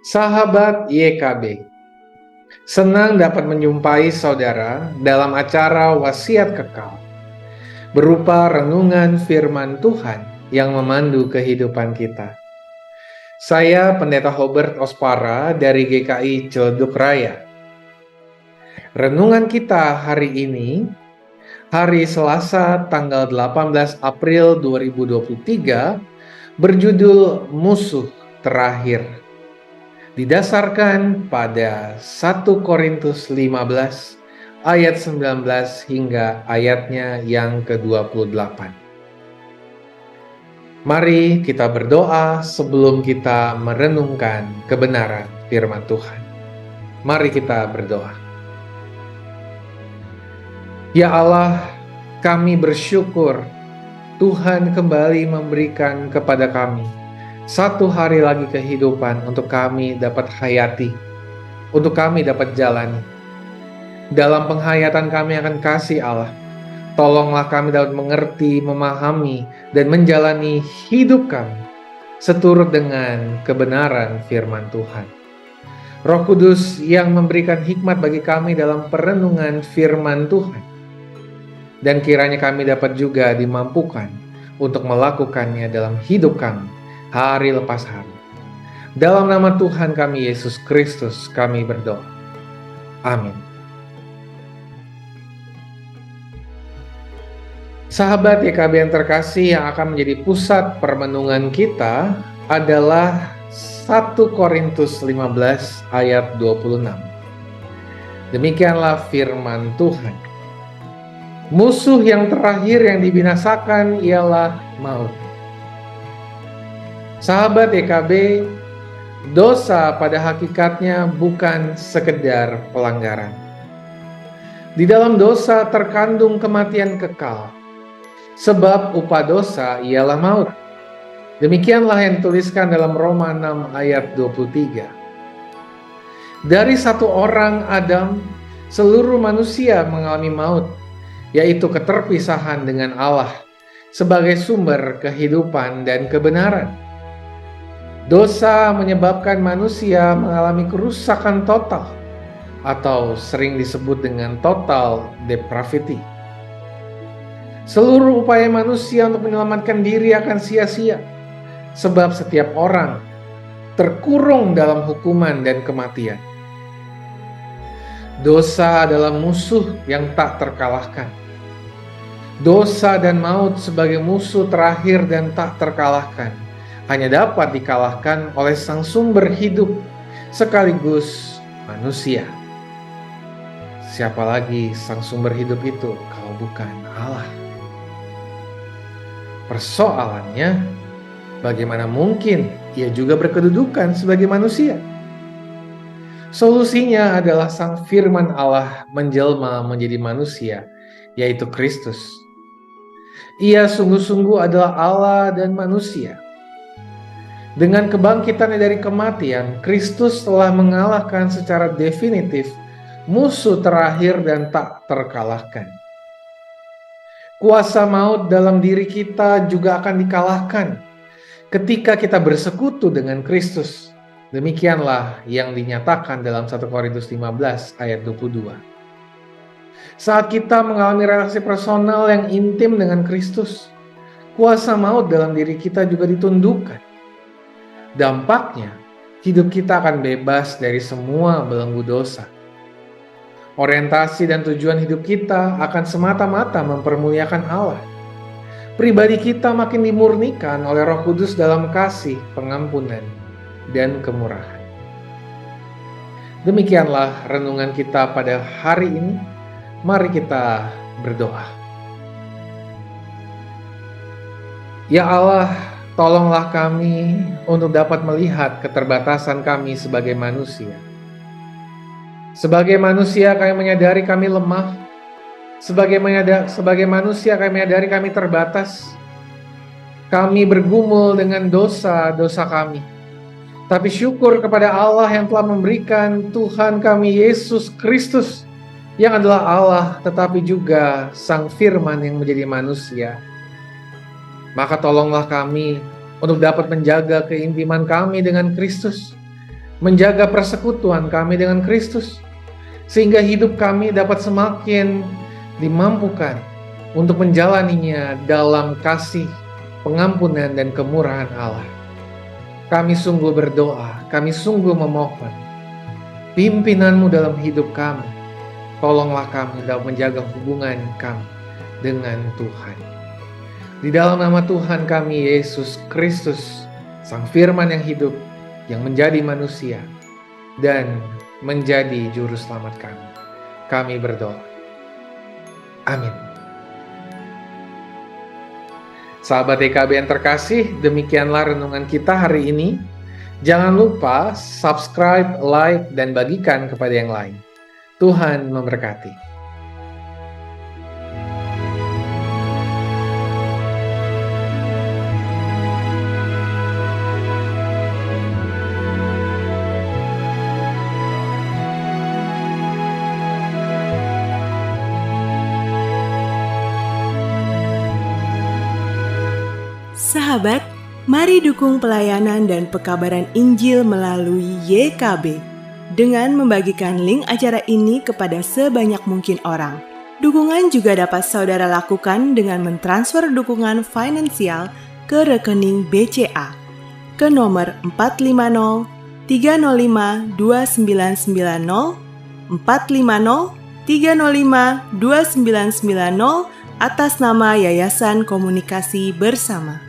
Sahabat YKB, senang dapat menjumpai saudara dalam acara Wasiat Kekal, berupa renungan firman Tuhan yang memandu kehidupan kita. Saya Pendeta Hobert Ospara dari GKI Ciledug Raya. Renungan kita hari ini, hari Selasa tanggal 18 April 2023, berjudul Musuh Terakhir. Didasarkan pada 1 Korintus 15 ayat 19 hingga ayatnya yang ke-28. Mari kita berdoa sebelum kita merenungkan kebenaran firman Tuhan. Mari kita berdoa. Ya Allah, kami bersyukur Tuhan kembali memberikan kepada kami satu hari lagi kehidupan untuk kami dapat hayati, untuk kami dapat jalani. Dalam penghayatan kami akan kasih Allah, tolonglah kami dapat mengerti, memahami, dan menjalani hidup kami seturut dengan kebenaran firman Tuhan. Roh Kudus yang memberikan hikmat bagi kami dalam perenungan firman Tuhan, dan kiranya kami dapat juga dimampukan untuk melakukannya dalam hidup kami hari lepas hari. Dalam nama Tuhan kami Yesus Kristus kami berdoa. Amin. Sahabat YKB yang terkasih, yang akan menjadi pusat permenungan kita adalah 1 Korintus 15 ayat 26. Demikianlah firman Tuhan. Musuh yang terakhir yang dibinasakan ialah maut. Sahabat YKB, dosa pada hakikatnya bukan sekedar pelanggaran. Di dalam dosa terkandung kematian kekal, sebab upah dosa ialah maut. Demikianlah yang dituliskan dalam Roma 6 ayat 23. Dari satu orang Adam, seluruh manusia mengalami maut, yaitu keterpisahan dengan Allah sebagai sumber kehidupan dan kebenaran. Dosa menyebabkan manusia mengalami kerusakan total, atau sering disebut dengan total depravity. Seluruh upaya manusia untuk menyelamatkan diri akan sia-sia, sebab setiap orang terkurung dalam hukuman dan kematian. Dosa adalah musuh yang tak terkalahkan. Dosa dan maut sebagai musuh terakhir dan tak terkalahkan hanya dapat dikalahkan oleh sang sumber hidup sekaligus manusia. Siapa lagi sang sumber hidup itu kalau bukan Allah? Persoalannya, bagaimana mungkin ia juga berkedudukan sebagai manusia? Solusinya adalah sang firman Allah menjelma menjadi manusia, yaitu Kristus. Ia sungguh-sungguh adalah Allah dan manusia. Dengan kebangkitannya dari kematian, Kristus telah mengalahkan secara definitif musuh terakhir dan tak terkalahkan. Kuasa maut dalam diri kita juga akan dikalahkan ketika kita bersekutu dengan Kristus. Demikianlah yang dinyatakan dalam 1 Korintus 15 ayat 22. Saat kita mengalami relasi personal yang intim dengan Kristus, kuasa maut dalam diri kita juga ditundukkan. Dampaknya, hidup kita akan bebas dari semua belenggu dosa. Orientasi dan tujuan hidup kita akan semata-mata mempermuliakan Allah. Pribadi kita makin dimurnikan oleh Roh Kudus dalam kasih, pengampunan, dan kemurahan. Demikianlah renungan kita pada hari ini. Mari kita berdoa. Ya Allah, tolonglah kami untuk dapat melihat keterbatasan kami sebagai manusia. Sebagai manusia kami menyadari kami lemah. Sebagai manusia kami menyadari kami terbatas. Kami bergumul dengan dosa-dosa kami. Tapi syukur kepada Allah yang telah memberikan Tuhan kami Yesus Kristus, yang adalah Allah tetapi juga Sang Firman yang menjadi manusia. Maka tolonglah kami untuk dapat menjaga keintiman kami dengan Kristus, menjaga persekutuan kami dengan Kristus, sehingga hidup kami dapat semakin dimampukan untuk menjalaninya dalam kasih, pengampunan, dan kemurahan Allah. Kami sungguh berdoa, kami sungguh memohon pimpinanmu dalam hidup kami. Tolonglah kami dalam menjaga hubungan kami dengan Tuhan. Di dalam nama Tuhan kami, Yesus Kristus, Sang Firman yang hidup, yang menjadi manusia, dan menjadi juru selamat kami berdoa. Amin. Sahabat EKB yang terkasih, demikianlah renungan kita hari ini. Jangan lupa subscribe, like, dan bagikan kepada yang lain. Tuhan memberkati. Sahabat, mari dukung pelayanan dan pekabaran Injil melalui YKB dengan membagikan link acara ini kepada sebanyak mungkin orang. Dukungan juga dapat saudara lakukan dengan mentransfer dukungan finansial ke rekening BCA ke nomor 450 305 2990 450 305 2990 atas nama Yayasan Komunikasi Bersama.